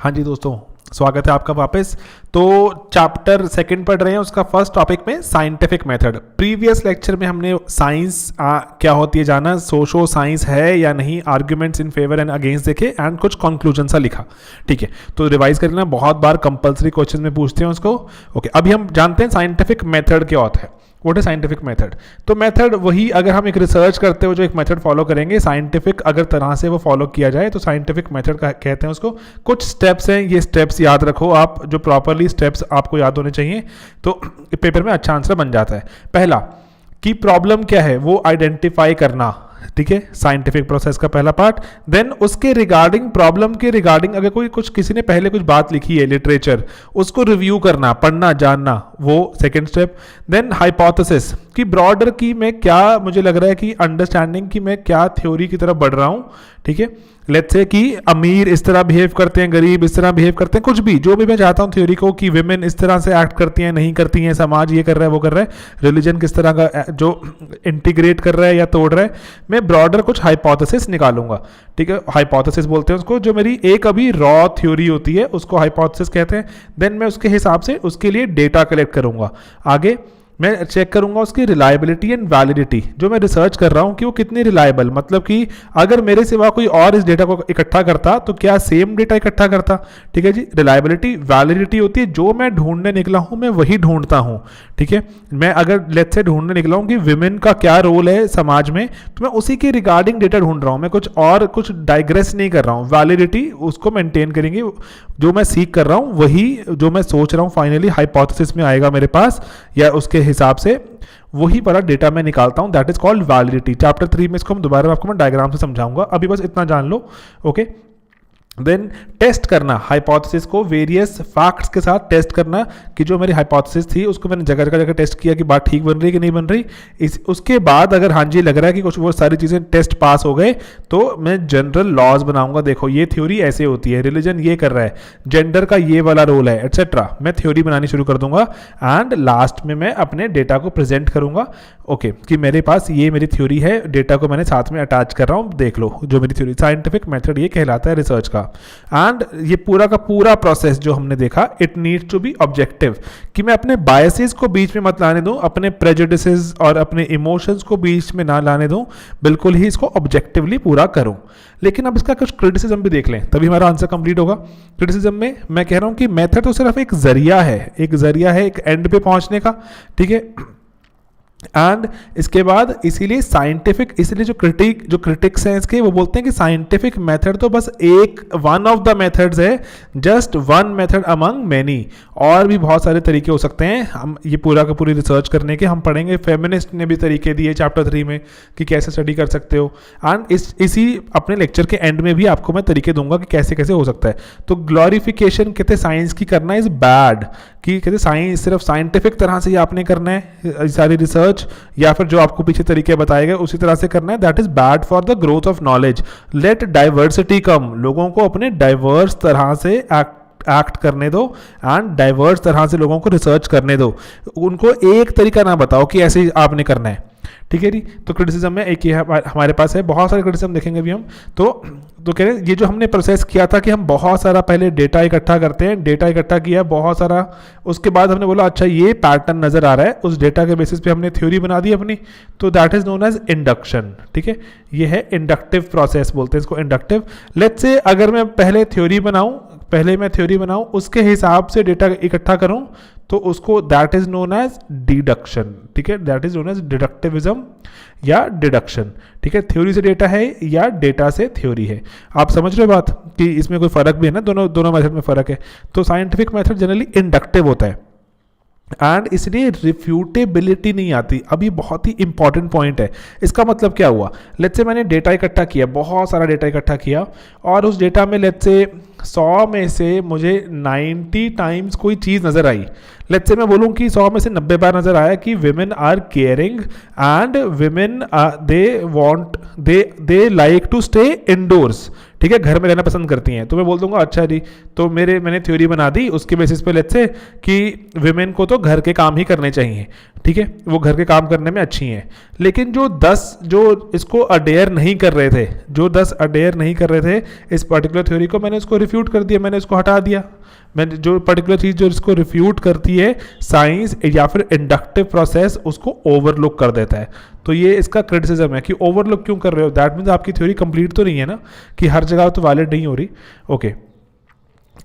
हाँ जी दोस्तों, स्वागत है आपका वापस। तो चैप्टर सेकंड पढ़ रहे हैं, उसका फर्स्ट टॉपिक में साइंटिफिक मेथड। प्रीवियस लेक्चर में हमने साइंस क्या होती है जाना, सोशो साइंस है या नहीं, arguments in favour and against देखे एंड कुछ कंक्लूजन सा लिखा। ठीक है, तो रिवाइज कर लेना, बहुत बार कंपलसरी क्वेश्चन में पूछते हैं उसको। ओके, अभी हम जानते हैं साइंटिफिक मेथड क्या होता है। What is scientific method? तो मेथड वही, अगर हम एक रिसर्च करते हो जो एक मेथड फॉलो करेंगे, साइंटिफिक अगर तरह से वो फॉलो किया जाए तो साइंटिफिक मेथड कहते हैं उसको। कुछ स्टेप्स हैं, ये स्टेप्स याद रखो आप, जो प्रॉपरली स्टेप्स आपको याद होने चाहिए, तो पेपर में अच्छा आंसर बन जाता है। पहला कि प्रॉब्लम क्या है वो आइडेंटिफाई करना, ठीक है, साइंटिफिक प्रोसेस का पहला पार्ट। देन उसके रिगार्डिंग, प्रॉब्लम के रिगार्डिंग अगर कोई किसी ने पहले कुछ बात लिखी है, लिटरेचर, उसको रिव्यू करना, पढ़ना, जानना, वो सेकंड स्टेप। देन हाइपोथेसिस कि ब्रॉडर की मैं क्या, मुझे लग रहा है कि अंडरस्टैंडिंग की मैं क्या थ्योरी की तरफ बढ़ रहा हूँ। ठीक है, लेट्स से कि अमीर इस तरह बिहेव करते हैं, गरीब इस तरह बिहेव करते हैं, कुछ भी जो भी मैं चाहता हूँ थ्योरी को, कि विमेन इस तरह से एक्ट करती हैं, नहीं करती हैं, समाज ये कर रहा है, वो कर रहा है, रिलीजन किस तरह का जो इंटीग्रेट कर रहा है या तोड़ रहा है, मैं ब्रॉडर कुछ हाइपोथेसिस निकालूंगा। ठीक है, हाइपोथेसिस बोलते हैं उसको, जो मेरी एक अभी रॉ थ्योरी होती है उसको हाइपोथेसिस कहते हैं। देन मैं उसके हिसाब से उसके लिए डेटा कलेक्ट करूंगा। आगे मैं चेक करूंगा उसकी रिलायबिलिटी एंड वैलिडिटी, जो मैं रिसर्च कर रहा हूं कि वो कितनी रिलायबल, मतलब कि अगर मेरे सिवा कोई और इस डेटा को इकट्ठा करता तो क्या सेम डेटा इकट्ठा करता। ठीक है जी, रिलायबिलिटी। वैलिडिटी होती है जो मैं ढूंढने निकला हूं मैं वही ढूंढता हूं। ठीक है, मैं अगर लेट्स से ढूंढने निकला हूं कि विमेन का क्या रोल है समाज में, तो मैं उसी के रिगार्डिंग डेटा ढूंढ रहा हूं, मैं कुछ डाइग्रेस नहीं कर रहा हूं। वैलिडिटी उसको मेंटेन करेंगे, जो मैं सीख कर रहा हूं वही जो मैं सोच रहा हूं फाइनली हाइपोथेसिस में आएगा मेरे पास, या उसके हिसाब से वही बड़ा डेटा मैं निकालता हूं। That is called validity. Chapter 3 में इसको हम दोबारा आपको मैं डायग्राम से समझाऊंगा, अभी बस इतना जान लो। ओके, देन टेस्ट करना हाइपोथेसिस को, वेरियस फैक्ट्स के साथ टेस्ट करना कि जो मेरी हाइपोथेसिस थी उसको मैंने जगह जगह टेस्ट किया कि बात ठीक बन रही है कि नहीं बन रही। उसके बाद अगर हाँ जी लग रहा है कि कुछ वो सारी चीज़ें टेस्ट पास हो गए, तो मैं जनरल लॉज बनाऊंगा। देखो ये थ्योरी ऐसे होती है, रिलीजन ये कर रहा है, जेंडर का ये वाला रोल है, एटसेट्रा। मैं थ्योरी बनानी शुरू कर दूंगा एंड लास्ट में मैं अपने डेटा को प्रेजेंट करूंगा। ओके, कि मेरे पास ये मेरी थ्योरी है, डेटा को मैंने साथ में अटैच कर रहा हूँ, देख लो जो मेरी थ्योरी। साइंटिफिक मेथड ये कहलाता है रिसर्च का। एंड ये पूरा का पूरा प्रोसेस जो हमने देखा, it needs to be objective, कि मैं अपने बायसेस को बीच में मत लाने दूं, अपने प्रेजुडिसेस और अपने इमोशंस को बीच में ना लाने दूं, बिल्कुल ही इसको ऑब्जेक्टिवली पूरा करूं। लेकिन अब इसका कुछ क्रिटिसिज्म भी देख लें, तभी हमारा आंसर कंप्लीट होगा। क्रिटिसिज्म में मैं कह रहा हूं कि मेथड तो सिर्फ एक जरिया है, एक एंड पे पहुंचने का। ठीक है, एंड इसके बाद इसीलिए साइंटिफिक, इसलिए जो क्रिटिक्स हैं इसके, वो बोलते हैं कि साइंटिफिक मेथड तो बस एक वन ऑफ द मेथड्स है, just one method among many. और भी बहुत सारे तरीके हो सकते हैं, हम ये पूरा का पूरी रिसर्च करने के हम पढ़ेंगे। फेमिनिस्ट ने भी तरीके दिए चैप्टर 3 में कि कैसे स्टडी कर सकते हो, एंड इसी अपने लेक्चर के एंड में भी आपको मैं तरीके दूंगा कि कैसे कैसे हो सकता है। तो ग्लोरिफिकेशन कहते साइंस की करना इज बैड, कि कहते साइंस सिर्फ साइंटिफिक तरह से ही आपने करना है सारी रिसर्च, या फिर जो आपको पीछे तरीके बताए गए उसी तरह से करना है, that is bad for the growth of knowledge. Let diversity come, लोगों को अपने डाइवर्स तरह से एक्ट करने दो एंड डाइवर्स तरह से लोगों को रिसर्च करने दो, उनको एक तरीका ना बताओ कि ऐसे ही आपने करना है। ठीक है जी, तो क्रिटिसिज्म में एक ही हमारे पास है, बहुत सारे क्रिटिसिज्म देखेंगे अभी हम। तो कह रहे हैं ये जो हमने प्रोसेस किया था कि हम बहुत सारा पहले डेटा इकट्ठा करते हैं, डेटा इकट्ठा किया बहुत सारा, उसके बाद हमने बोला अच्छा ये पैटर्न नजर आ रहा है, उस डेटा के बेसिस पे हमने थ्योरी बना दी अपनी, तो that is known as induction. ठीक है, ये है इंडक्टिव प्रोसेस, बोलते हैं इसको इंडक्टिव। लेट्स से अगर मैं पहले थ्योरी बनाऊं उसके हिसाब से डेटा इकट्ठा करूं, तो उसको that is known as deduction. ठीक है, that is known as deductivism या डिडक्शन। ठीक है, थ्योरी से डेटा है या डेटा से थ्योरी है। आप समझ रहे हो बात कि इसमें कोई फर्क भी है ना, दोनों मेथड में फर्क है। तो साइंटिफिक मेथड जनरली इंडक्टिव होता है एंड इसलिए रिफ्यूटेबिलिटी नहीं आती। अभी बहुत ही इंपॉर्टेंट पॉइंट है, इसका मतलब क्या हुआ, लेट्स से मैंने डेटा इकट्ठा किया, बहुत सारा डेटा इकट्ठा किया, और उस डेटा में लेट्स से 100 में से मुझे 90 टाइम्स कोई चीज़ नज़र आई। लेट्स से मैं बोलूँ कि 100 में से 90 बार नज़र आया कि women are caring and women they like to stay indoors. ठीक है, घर में रहना पसंद करती हैं, तो मैं बोल दूंगा अच्छा जी, तो मैंने थ्योरी बना दी उसके बेसिस पे लेट्स से कि विमेन को तो घर के काम ही करने चाहिए। ठीक है, वो घर के काम करने में अच्छी हैं। लेकिन जो 10 जो इसको अडेयर नहीं कर रहे थे, जो 10 अडेयर नहीं कर रहे थे इस पर्टिकुलर थ्योरी को, मैंने उसको रिफ्यूट कर दिया, मैंने उसको हटा दिया। मैंने जो पर्टिकुलर चीज़ जो इसको रिफ्यूट करती है साइंस या फिर इंडक्टिव प्रोसेस, उसको ओवरलुक कर देता है। तो ये इसका क्रिटिसिज्म है कि ओवरलुक क्यों कर रहे हो, दैट मीन्स आपकी थ्योरी कंप्लीट तो नहीं है ना, कि हर जगह तो वैलिड नहीं हो रही। ओके,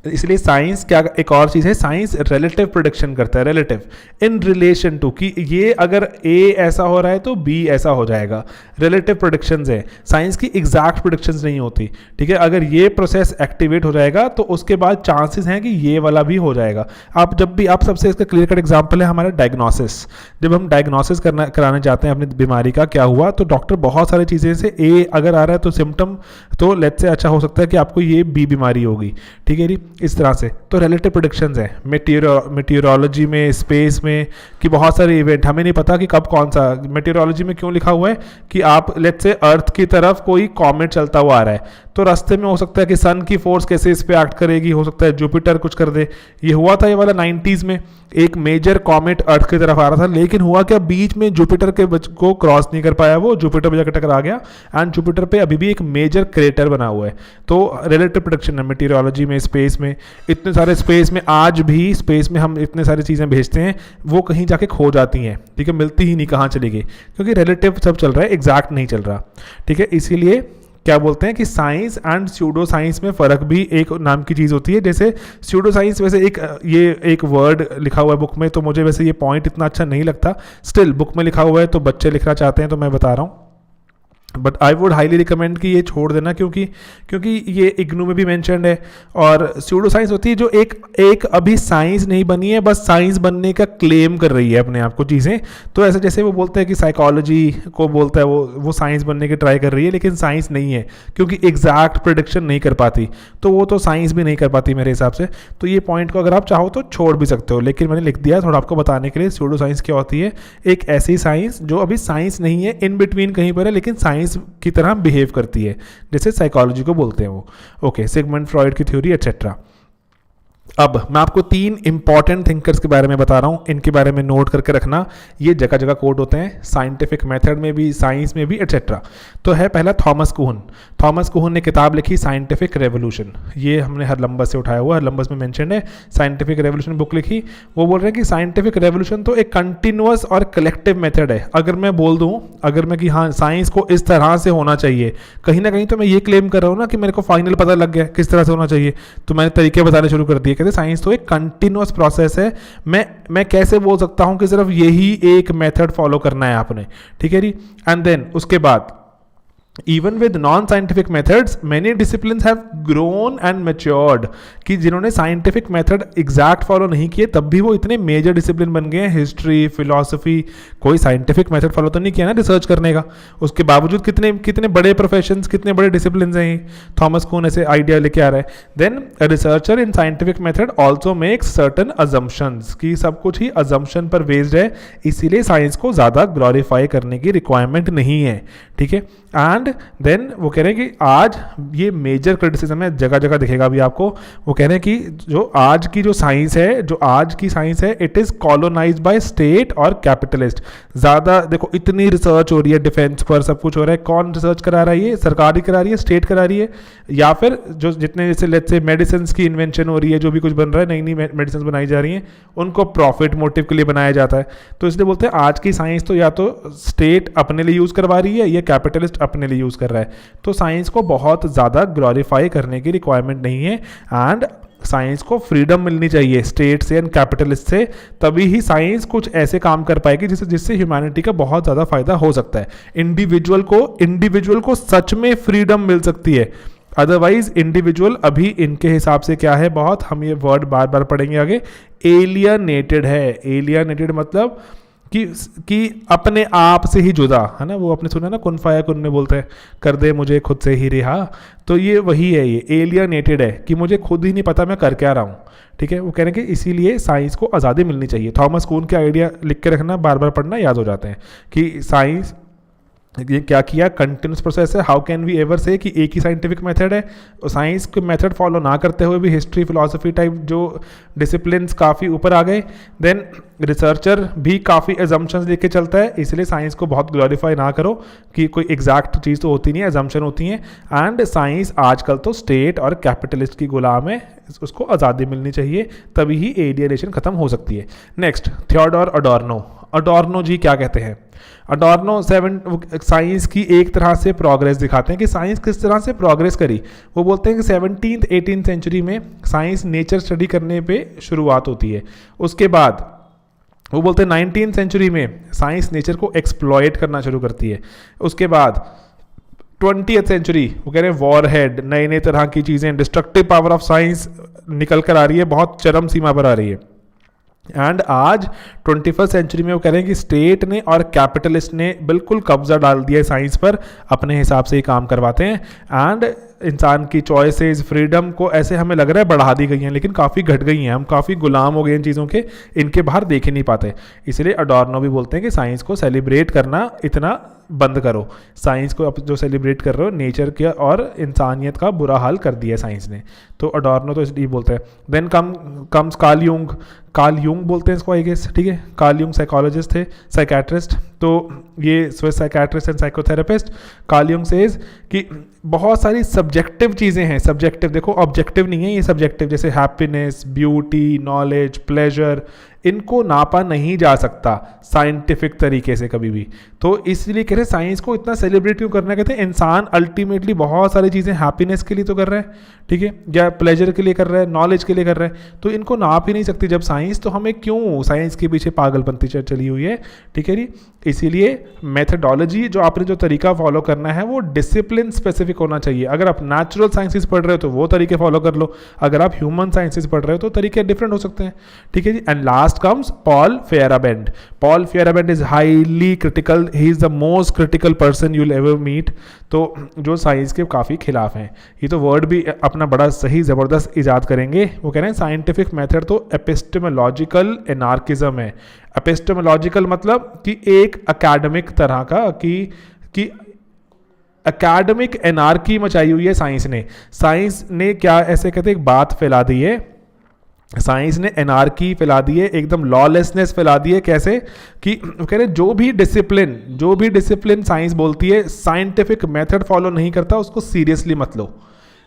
इसलिए साइंस क्या, एक और चीज़ है, साइंस रिलेटिव प्रोडिक्शन करता है, रिलेटिव इन रिलेशन टू, कि ये अगर ए ऐसा हो रहा है तो बी ऐसा हो जाएगा। रिलेटिव प्रोडिक्शंस है, साइंस की एग्जैक्ट प्रोडिक्शंस नहीं होती। ठीक है, अगर ये प्रोसेस एक्टिवेट हो जाएगा तो उसके बाद चांसेस हैं कि ये वाला भी हो जाएगा। आप जब भी, आप सबसे इसका क्लियर कट एग्जाम्पल है हमारा डायग्नोसिस। जब हम डायग्नोसिस कराने जाते हैं अपनी बीमारी का क्या हुआ, तो डॉक्टर बहुत सारी चीज़ें से, ए अगर आ रहा है तो सिम्टम तो लेट्स से अच्छा हो सकता है कि आपको ये बी बीमारी होगी। ठीक है जी, इस तरह से। तो रिलेटिव प्रेडिक्शंस है मेटीरियोलॉजी में, स्पेस में, कि बहुत सारे इवेंट हमें नहीं पता कि कब कौन सा। मेटीरियोलॉजी में क्यों लिखा हुआ है कि आप लेट्स से अर्थ की तरफ कोई कॉमेट चलता हुआ आ रहा है, तो रास्ते में हो सकता है कि सन की फोर्स कैसे इस पे एक्ट करेगी, हो सकता है जुपिटर कुछ कर दे। ये हुआ था ये वाला 90s में, एक मेजर कॉमेट अर्थ की तरफ आ रहा था, लेकिन हुआ क्या, बीच में जुपिटर के को क्रॉस नहीं कर पाया, वो जुपिटर पे जाकर टकरा गया, एंड जुपिटर पे अभी भी एक मेजर क्रेटर बना हुआ है। तो रिलेटिव प्रेडिक्शन है मेटीरियोलॉजी में, स्पेस में, इतने सारे स्पेस में, आज भी स्पेस में हम इतने सारी चीज़ें भेजते हैं, वो कहीं जाके खो जाती हैं। ठीक है, मिलती ही नहीं, कहाँ चली गई, क्योंकि रिलेटिव सब चल रहा है, एग्जैक्ट नहीं चल रहा। ठीक है, इसीलिए क्या बोलते हैं कि साइंस एंड स्यूडो साइंस में फ़र्क भी एक नाम की चीज़ होती है। जैसे स्यूडो साइंस, वैसे ये एक वर्ड लिखा हुआ है बुक में, तो मुझे वैसे ये पॉइंट इतना अच्छा नहीं लगता, स्टिल बुक में लिखा हुआ है तो बच्चे लिखना चाहते हैं तो मैं बता रहा हूँ। But I would highly recommend कि ये छोड़ देना, क्योंकि ये इग्नू में भी मेंशन्ड है। और स्यूडो साइंस होती है जो एक अभी साइंस नहीं बनी है, बस साइंस बनने का क्लेम कर रही है अपने आप को चीज़ें। तो ऐसे जैसे वो बोलते हैं कि साइकोलॉजी को बोलता है वो साइंस बनने की ट्राई कर रही है, लेकिन साइंस नहीं है, क्योंकि एग्जैक्ट प्रेडिक्शन नहीं कर पाती, तो वो तो साइंस भी नहीं कर पाती मेरे हिसाब से। तो ये पॉइंट को अगर आप चाहो तो छोड़ भी सकते हो, लेकिन मैंने लिख दिया थोड़ा आपको बताने के लिए। स्यूडो साइंस क्या होती है, एक ऐसी साइंस जो अभी साइंस नहीं है, इन बिटवीन कहीं पर है, लेकिन साइंस की तरह बिहेव करती है, जैसे साइकोलॉजी को बोलते हैं वो। ओके, सिगमंड फ्रॉइड की थ्योरी एटसेट्रा। अब मैं आपको 3 इंपॉर्टेंट थिंकर्स के बारे में बता रहा हूँ, इनके बारे में नोट करके रखना, ये जगह जगह कोट होते हैं, साइंटिफिक मेथड में भी, साइंस में भी, एटसेट्रा। तो है पहला थॉमस कुहन। थॉमस कुहन ने किताब लिखी साइंटिफिक रेवोल्यूशन, ये हमने हरलम्बस से उठाया हुआ, हरलम्बस में मेंशन है, साइंटिफिक रेवोल्यूशन बुक लिखी। वो बोल रहे हैं कि साइंटिफिक रेवोल्यूशन तो एक कंटिन्यूअस और कलेक्टिव मेथड है। अगर मैं बोल दूँ, अगर मैं कि हाँ साइंस को इस तरह से होना चाहिए, कहीं ना कहीं तो मैं ये क्लेम कर रहा हूँ ना कि मेरे को फाइनल पता लग गया किस तरह से होना चाहिए, तो मैंने तरीके बताने शुरू कर दिए। कहते साइंस तो एक कंटिन्यूअस प्रोसेस है, मैं कैसे बोल सकता हूं कि सिर्फ यही एक मेथड फॉलो करना है आपने। ठीक है जी, एंड देन उसके बाद Even with non-scientific methods, many disciplines have grown and matured, कि जिन्होंने साइंटिफिक मेथड एग्जैक्ट फॉलो नहीं किए तब भी वो इतने मेजर डिसिप्लिन बन गए हैं। हिस्ट्री, फिलॉसफी, कोई साइंटिफिक मेथड फॉलो तो नहीं किया ना रिसर्च करने का, उसके बावजूद कितने बड़े प्रोफेशंस, कितने बड़े डिसिप्लिन हैं। थॉमस कुहन ऐसे आइडिया लेके आ रहा है। Then researcher in scientific method also makes certain assumptions, कि सब कुछ ही अजम्पशन पर बेस्ड है, इसीलिए साइंस को ज़्यादा ग्लोरीफाई करने की रिक्वायरमेंट नहीं है। ठीक है, एंड देन वो कह रहे हैं कि आज ये मेजर क्रिटिसिज्म है, जगह जगह दिखेगा भी आपको। वो कह रहे हैं कि जो आज की जो साइंस है, it is colonised by state और कैपिटलिस्ट। ज़्यादा देखो, इतनी रिसर्च हो रही है डिफेंस पर, सब कुछ हो रहा है, कौन रिसर्च करा रहा है, ये सरकार ही करा रही है, स्टेट करा रही है, या फिर जो जितने जैसे लेट्स से मेडिसिन की इन्वेंशन हो रही है, जो भी कुछ बन रहा है, नई नई मेडिसिन बनाई जा रही हैं, उनको प्रॉफिट मोटिव के लिए बनाया जाता है। तो इसलिए बोलते हैं आज की साइंस तो या तो स्टेट अपने लिए यूज़ करवा रही है या कैपिटलिस्ट अपने लिए यूज़ कर रहा है। तो साइंस को बहुत ज़्यादा ग्लोरीफाई करने की रिक्वायरमेंट नहीं है, एंड साइंस को फ्रीडम मिलनी चाहिए स्टेट से एंड कैपिटलिस्ट से, तभी ही साइंस कुछ ऐसे काम कर पाएगी जिससे ह्यूमैनिटी का बहुत ज़्यादा फायदा हो सकता है। इंडिविजुअल को सच में फ्रीडम मिल सकती है, अदरवाइज इंडिविजुअल अभी इनके हिसाब से क्या है, बहुत हम ये वर्ड बार बार पढ़ेंगे आगे, एलियनेटेड है। एलियनेटेड मतलब कि अपने आप से ही जुदा है ना, वो आपने सुना ना, कुन फाया कुन में बोलते हैं, कर दे मुझे खुद से ही रिहा। तो ये वही है, ये एलियनेटेड है कि मुझे खुद ही नहीं पता मैं कर क्या रहा हूँ। ठीक है, वो कह रहे हैं कि इसीलिए साइंस को आज़ादी मिलनी चाहिए। थॉमस कुहन के आइडिया लिख के रखना, बार बार पढ़ना, याद हो जाते हैं कि साइंस ये क्या किया, कंटिन्यूस प्रोसेस है। How can we ever say कि एक ही साइंटिफिक मेथड है। साइंस के मेथड फॉलो ना करते हुए भी हिस्ट्री फिलोसफी टाइप जो डिसिप्लिन्स काफ़ी ऊपर आ गए। देन रिसर्चर भी काफ़ी एजम्पशंस लेके चलता है, इसलिए साइंस को बहुत ग्लोरीफाई ना करो कि कोई एग्जैक्ट चीज़ तो होती नहीं है, एजम्पशन होती हैं। एंड साइंस आजकल तो स्टेट और कैपिटलिस्ट की गुलाम है, उसको आज़ादी मिलनी चाहिए, तभी ही एलियनेशन खत्म हो सकती है। Next, Theodore अडोर्नो। अडोर्नो जी क्या कहते हैं? अडोर्नो साइंस की एक तरह से प्रोग्रेस दिखाते हैं कि साइंस किस तरह से प्रोग्रेस करी। वो बोलते हैं कि 17th 18th सेंचुरी में साइंस नेचर स्टडी करने पे शुरुआत होती है। उसके बाद वो बोलते हैं 19th सेंचुरी में साइंस नेचर को एक्सप्लॉयट करना शुरू करती है। उसके बाद 20th सेंचुरी वो कह रहे हैं वॉर हेड, नए नए तरह की चीज़ें, डिस्ट्रक्टिव पावर ऑफ साइंस निकल कर आ रही है, बहुत चरम सीमा पर आ रही है। एंड आज 21st सेंचुरी में वो कह रहे हैं कि स्टेट ने और कैपिटलिस्ट ने बिल्कुल कब्जा डाल दिया है साइंस पर, अपने हिसाब से ही काम करवाते हैं। एंड इंसान की चॉइसेस, फ्रीडम को ऐसे हमें लग रहा है बढ़ा दी गई हैं, लेकिन काफ़ी घट गई हैं। हम काफ़ी गुलाम हो गए इन चीज़ों के, इनके बाहर देख ही नहीं पाते। इसलिए अडोर्नो भी बोलते हैं कि साइंस को सेलिब्रेट करना इतना बंद करो। साइंस को अब जो सेलिब्रेट कर रहे हो, नेचर के और इंसानियत का बुरा हाल कर दिया है साइंस ने। तो अडोर्नो तो इसलिए बोलते हैं। Then comes Carl Jung. Carl Jung बोलते हैं इसको, आई गेस, ठीक है। कार्ल यूंग साइकोलॉजिस्ट थे, साइकेट्रिस्ट। तो ये Swiss psychiatrist and psychotherapist. Carl Jung says कि बहुत सारी सब्जेक्टिव चीज़ें हैं। सब्जेक्टिव देखो, ऑब्जेक्टिव नहीं है ये, सब्जेक्टिव, जैसे हैप्पीनेस, ब्यूटी, नॉलेज, प्लेजर, इनको नापा नहीं जा सकता साइंटिफिक तरीके से कभी भी। तो इसलिए कह रहे हैं साइंस को इतना सेलिब्रेट क्यों करना, कहते हैं इंसान अल्टीमेटली बहुत सारी चीज़ें हैप्पीनेस के लिए तो कर रहा है, ठीक है, या प्लेजर के लिए कर रहा है, नॉलेज के लिए कर रहा है, तो इनको नाप ही नहीं सकती जब साइंस। तो हमें क्यों साइंस के पीछे पागलपंती चली हुई है, ठीक है जी। इसीलिए मेथडोलॉजी जो आपने जो तरीका फॉलो करना है वो डिसिप्लिन स्पेसिफिक होना चाहिए। अगर आप नेचुरल साइंसेज पढ़ रहे हो तो वो तरीके फॉलो कर लो, अगर आप ह्यूमन साइंसेज पढ़ रहे हो तो तरीके डिफरेंट हो सकते हैं, ठीक है जी। And last comes Paul Feyerabend. Paul Feyerabend is highly critical, he is the most critical person you will ever meet. तो जो साइंस के काफ़ी खिलाफ हैं, ये तो वर्ड भी अपना बड़ा सही ज़बरदस्त ईजाद करेंगे। वो कह रहे हैं साइंटिफिक मेथड तो एपिस्टेमोलॉजिकल एनार्किज्म है। एपिस्टेमोलॉजिकल मतलब कि एक अकेडमिक तरह का कि अकेडमिक एनार्की मचाई हुई है साइंस ने। साइंस ने क्या ऐसे कहते एक बात फैला दी है, साइंस ने एनार्की फैला दी है, एकदम लॉलेसनेस फैला दी है। कैसे कि कह रहे जो भी डिसिप्लिन साइंस बोलती है साइंटिफिक मेथड फॉलो नहीं करता उसको सीरियसली मत लो।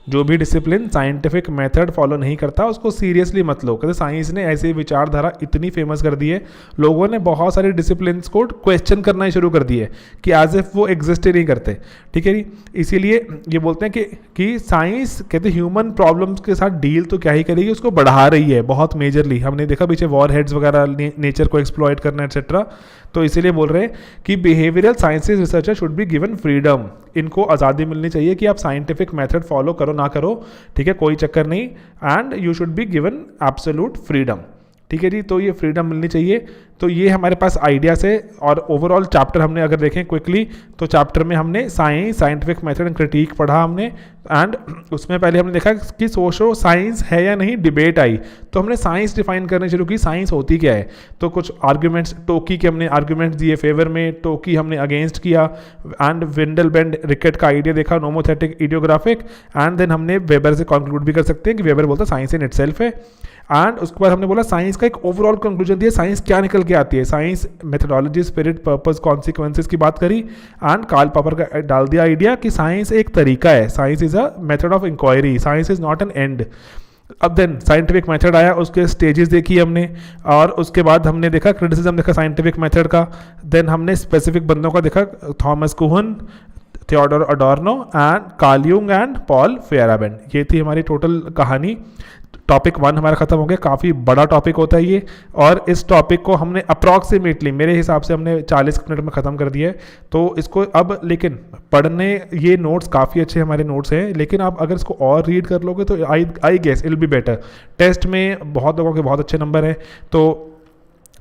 जो भी डिसिप्लिन साइंटिफिक मेथड फॉलो नहीं करता उसको सीरियसली मत लो। कहते साइंस ने ऐसी विचारधारा इतनी फेमस कर दी है, लोगों ने बहुत सारे डिसिप्लिन को क्वेश्चन करना ही शुरू कर दिए कि एज इफ वो एग्जिस्ट ही नहीं करते, ठीक है जी। इसीलिए ये बोलते हैं कि साइंस कहते ह्यूमन प्रॉब्लम्स के साथ डील तो क्या ही करेगी, उसको बढ़ा रही है बहुत मेजरली। हमने देखा पीछे वॉर हेड्स वगैरह, नेचर को एक्सप्लॉइट करना एट्सेट्रा। तो इसीलिए बोल रहे हैं कि behavioural sciences researcher should be given freedom. इनको आज़ादी मिलनी चाहिए कि आप साइंटिफिक मेथड फॉलो करो ना करो, ठीक है, कोई चक्कर नहीं। And you should be given absolute freedom, ठीक है जी। तो ये फ्रीडम मिलनी चाहिए। तो ये हमारे पास आइडियाज़ है। और ओवरऑल चैप्टर हमने अगर देखें क्विकली तो चैप्टर में हमने साइंटिफिक मेथड एंड क्रिटिक पढ़ा हमने। एंड उसमें पहले हमने देखा कि सोशो साइंस है या नहीं, डिबेट आई, तो हमने साइंस डिफाइन करने शुरू की, साइंस होती क्या है। तो कुछ आर्ग्यूमेंट्स, टोकी के हमने आर्ग्यूमेंट्स दिए फेवर में, टोकी हमने अगेंस्ट किया। एंड विंडलबैंड रिकेट का आइडिया देखा, नोमोथेटिक इडियोग्राफिक। एंड देन हमने वेबर से कंक्लूड भी कर सकते हैं कि वेबर बोलता साइंस इन इटसेल्फ है। एंड उसके बाद हमने बोला साइंस का एक ओवरऑल कंक्लूजन दिया, साइंस क्या निकल के आती है, science methodology, spirit, purpose, consequences की बात करी। एंड कार्ल पॉपर का डाल दिया आइडिया कि साइंस एक तरीका है, science is a method of inquiry, science is not an end. अब देन साइंटिफिक मेथड आया, उसके स्टेजेस देखी हमने। और उसके बाद हमने देखा क्रिटिसिज्म देखा साइंटिफिक मेथड का। देन हमने स्पेसिफिक बंदों का देखा, Thomas Kuhn, Theodor Adorno and Carl Jung and Paul Feyerabend. ये थी हमारी टोटल कहानी। टॉपिक 1 हमारा खत्म हो गया। काफ़ी बड़ा टॉपिक होता है ये, और इस टॉपिक को हमने अप्रॉक्सीमेटली मेरे हिसाब से हमने 40 मिनट में ख़त्म कर दिया है। तो इसको अब लेकिन पढ़ने, ये नोट्स काफ़ी अच्छे हमारे नोट्स हैं, लेकिन आप अगर इसको और रीड कर लोगे तो I guess it will be better. Test में बहुत लोगों के बहुत अच्छे नंबर हैं, तो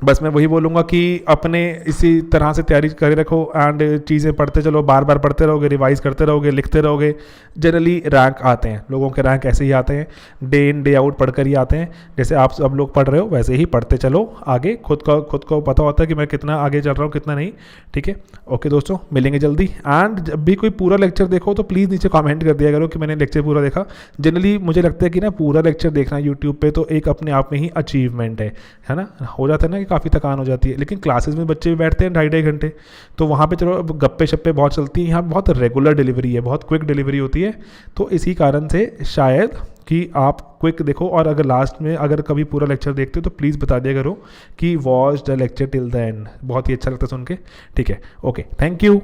बस मैं वही बोलूँगा कि अपने इसी तरह से तैयारी करे रखो एंड चीज़ें पढ़ते चलो, बार बार पढ़ते रहोगे, रिवाइज करते रहोगे, लिखते रहोगे, जनरली रैंक आते हैं। लोगों के रैंक ऐसे ही आते हैं, डे इन डे आउट पढ़कर ही आते हैं। जैसे आप सब लोग पढ़ रहे हो वैसे ही पढ़ते चलो आगे। खुद को पता होता है कि मैं कितना आगे चल रहा हूँ कितना नहीं। ठीक है, ओके दोस्तों, मिलेंगे जल्दी। एंड जब भी कोई पूरा लेक्चर देखो तो प्लीज़ नीचे कमेंट कर दिया करो कि मैंने लेक्चर पूरा देखा। जनरली मुझे लगता है कि ना पूरा लेक्चर देखना यूट्यूब पे तो एक अपने आप में ही अचीवमेंट है ना। हो जाता है ना कि काफ़ी थकान हो जाती है, लेकिन क्लासेस में बच्चे भी बैठते हैं 2.5 घंटे, तो वहाँ पे चलो गप्पे शप्पे बहुत चलती हैं। यहाँ बहुत रेगुलर डिलीवरी है, बहुत क्विक डिलीवरी होती है, तो इसी कारण से शायद कि आप क्विक देखो। और अगर लास्ट में अगर कभी पूरा लेक्चर देखते हो तो प्लीज़ बता दिया करो कि watch the lecture till the end. बहुत ही अच्छा लगता है सुन के। ठीक है, ओके, थैंक यू।